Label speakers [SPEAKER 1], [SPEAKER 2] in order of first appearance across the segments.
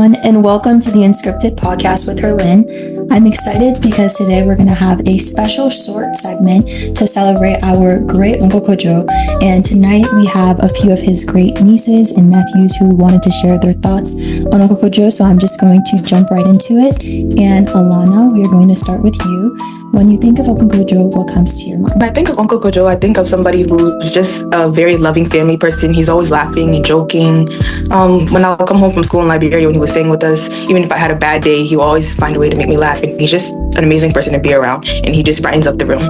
[SPEAKER 1] everyone, and welcome to the Unscripted Podcast with Herlyn. I'm excited because today we're going to have a special short segment to celebrate our great Uncle Kojo. And tonight we have a few of his great nieces and nephews who wanted to share their thoughts on Uncle Kojo. So I'm just going to jump right into it. And Alana, we are going to start with you. When you think of Uncle Kojo, what comes to your mind?
[SPEAKER 2] When I think of Uncle Kojo, I think of somebody who's just a very loving family person. He's always laughing and joking. When I would come home from school in Liberia, when he was staying with us, even if I had a bad day, he would always find a way to make me laugh. And he's just an amazing person to be around, and he just brightens up the room.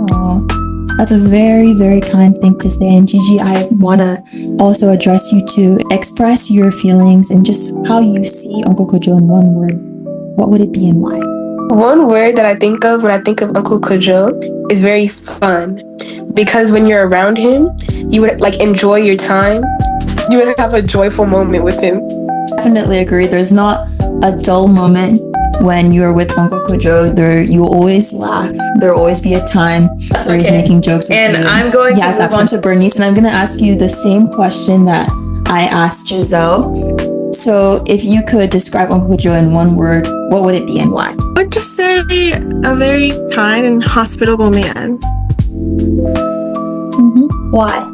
[SPEAKER 1] Aww, that's a very, very kind thing to say. And Gigi, I want to also address you to express your feelings and just how you see Uncle Kojo in one word. What would it be and why?
[SPEAKER 3] One word that I think of when I think of Uncle Kojo is very fun, because when you're around him, you would enjoy your time. You would have a joyful moment with him.
[SPEAKER 1] Definitely agree. There's not a dull moment when you're with Uncle Kojo. You will always laugh. There will always be a time where he's making jokes with you.
[SPEAKER 2] And I'm going to move on
[SPEAKER 1] to Bernice, and I'm going to ask you the same question that I asked Giselle. So if you could describe Uncle Kojo in one word, what would it be and why?
[SPEAKER 4] I would just say a very kind and hospitable man.
[SPEAKER 1] Why?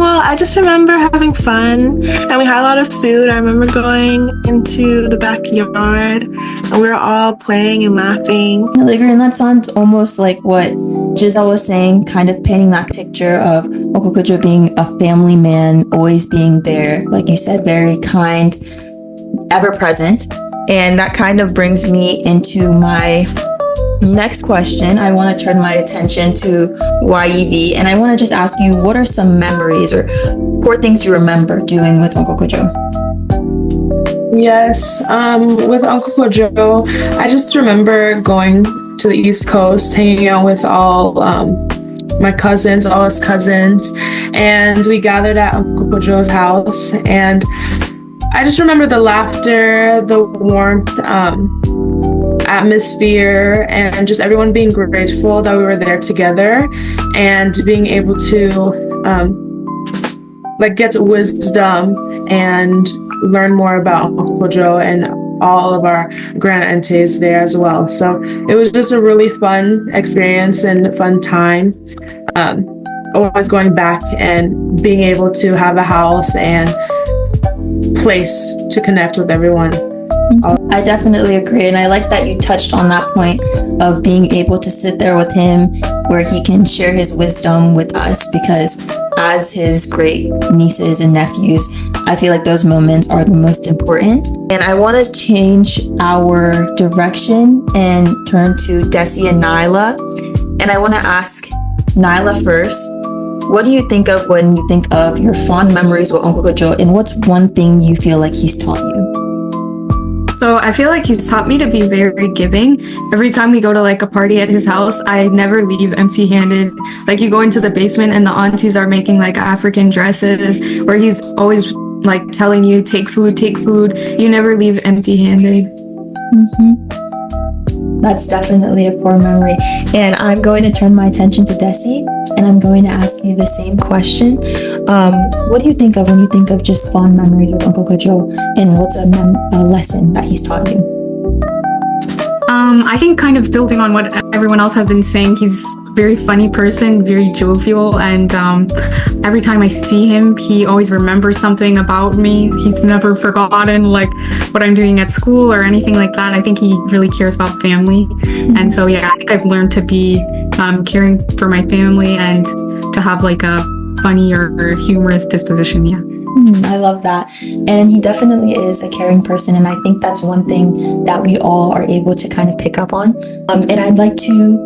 [SPEAKER 4] Well, I just remember having fun, and we had a lot of food. I remember going into the backyard, and we were all playing and laughing.
[SPEAKER 1] And that sounds almost like what Giselle was saying, kind of painting that picture of Uncle Kojo being a family man, always being there. Like you said, very kind, ever present. And that kind of brings me into my next question. I want to turn my attention to YEV, and I want to just ask you, what are some memories or core things you remember doing with Uncle Kojo?
[SPEAKER 5] Yes, with Uncle Kojo, I just remember going to the East Coast, hanging out with all my cousins, all his cousins, and we gathered at Uncle Kojo's house, and I just remember the laughter, the warmth, atmosphere, and just everyone being grateful that we were there together and being able to get wisdom and learn more about Uncle Kojo and all of our grand aunties there as well. So it was just a really fun experience and fun time. Always going back and being able to have a house and place to connect with everyone.
[SPEAKER 1] I definitely agree, and I like that you touched on that point of being able to sit there with him where he can share his wisdom with us, because as his great nieces and nephews, I feel like those moments are the most important. And I want to change our direction and turn to Desi and Nyla, and I want to ask Nyla first. What do you think of when you think of your fond memories with Uncle Kojo, and what's one thing you feel like he's taught you?
[SPEAKER 6] So I feel like he's taught me to be very giving. Every time we go to a party at his house, I never leave empty-handed. You go into the basement and the aunties are making African dresses, where he's always telling you, take food. You never leave empty-handed.
[SPEAKER 1] That's definitely a core memory. And I'm going to turn my attention to Desi, and I'm going to ask you the same question. What do you think of when you think of just fond memories with Uncle Kojo, and what's a lesson that he's taught you?
[SPEAKER 6] I think kind of building on what everyone else has been saying, he's a very funny person, very jovial, and every time I see him, he always remembers something about me. He's never forgotten what I'm doing at school or anything like that. I think he really cares about family. And so, I think I've learned to be caring for my family and to have a funny or humorous disposition.
[SPEAKER 1] I love that. And he definitely is a caring person, and I think that's one thing that we all are able to kind of pick up on. And I'd like to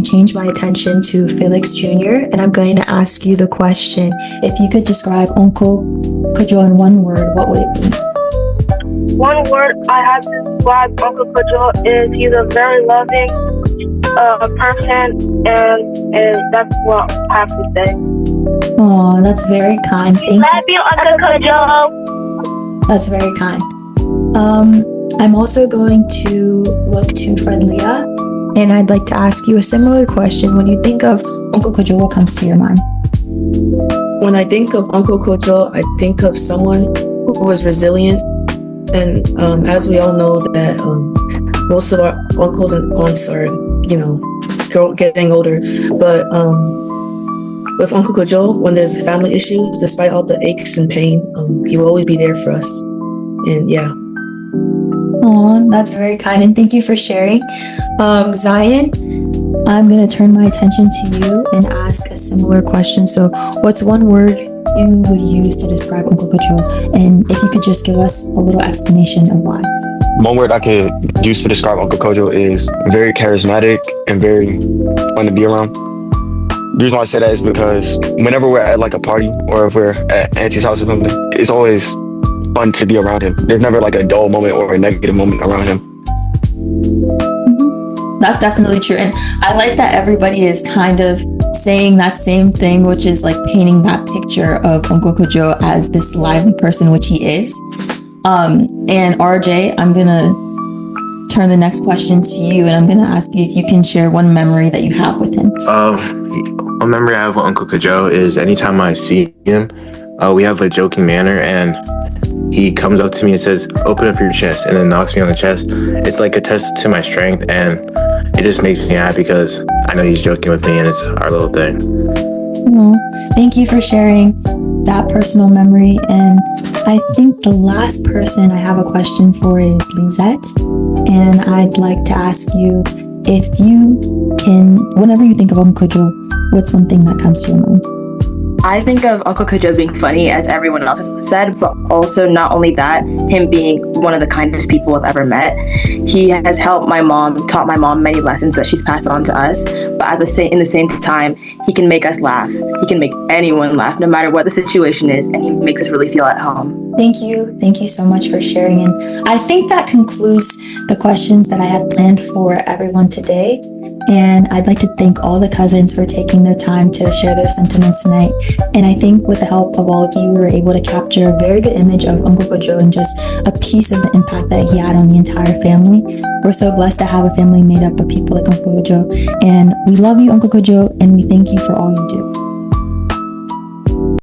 [SPEAKER 1] change my attention to Felix Jr., and I'm going to ask you the question. If you could describe Uncle Kojo in one word, what would it be?
[SPEAKER 7] One word I have to describe Uncle Kojo is he's a very loving person, and that's what I have to say.
[SPEAKER 1] Oh, that's very kind. Thank you.
[SPEAKER 7] Love you, Uncle Kojo.
[SPEAKER 1] That's very kind. I'm also going to look to Fred Leah, and I'd like to ask you a similar question. When you think of Uncle Kojo, what comes to your mind?
[SPEAKER 2] When I think of Uncle Kojo, I think of someone
[SPEAKER 8] who was resilient. And as we all know that most of our uncles and aunts are, getting older. But with Uncle Kojo, when there's family issues, despite all the aches and pain, he will always be there for us. And yeah.
[SPEAKER 1] Oh, that's very kind, and thank you for sharing. Zion, I'm going to turn my attention to you and ask a similar question. So, what's one word you would use to describe Uncle Kojo? And if you could just give us a little explanation of why.
[SPEAKER 9] One word I could use to describe Uncle Kojo is very charismatic and very fun to be around. The reason why I say that is because whenever we're at like a party or if we're at Auntie's house or something, it's always fun to be around him. There's never like a dull moment or a negative moment around him.
[SPEAKER 1] That's definitely true. And I like that everybody is kind of saying that same thing, which is like painting that picture of Uncle Kojo as this lively person, which he is. And RJ, I'm going to turn the next question to you, and I'm going to ask you if you can share one memory that you have with him.
[SPEAKER 10] One memory I have with Uncle Kojo is anytime I see him, we have a joking manner, and he comes up to me and says, "Open up your chest," and then knocks me on the chest. It's like a test to my strength, and it just makes me happy because I know he's joking with me and it's our little thing.
[SPEAKER 1] Well, thank you for sharing that personal memory. And I think the last person I have a question for is Lizette. And I'd like to ask you if you can, whenever you think of Uncle Kojo, what's one thing that comes to your mind?
[SPEAKER 11] I think of Uncle Kojo being funny, as everyone else has said, but also not only that, him being one of the kindest people I've ever met. He has helped my mom, taught my mom many lessons that she's passed on to us, but in the same time, he can make us laugh. He can make anyone laugh, no matter what the situation is, and he makes us really feel at home.
[SPEAKER 1] Thank you. Thank you so much for sharing. And I think that concludes the questions that I had planned for everyone today. And I'd like to thank all the cousins for taking their time to share their sentiments tonight. And I think with the help of all of you, we were able to capture a very good image of Uncle Kojo and just a piece of the impact that he had on the entire family. We're so blessed to have a family made up of people like Uncle Kojo. And we love you, Uncle Kojo, and we thank you for all you do.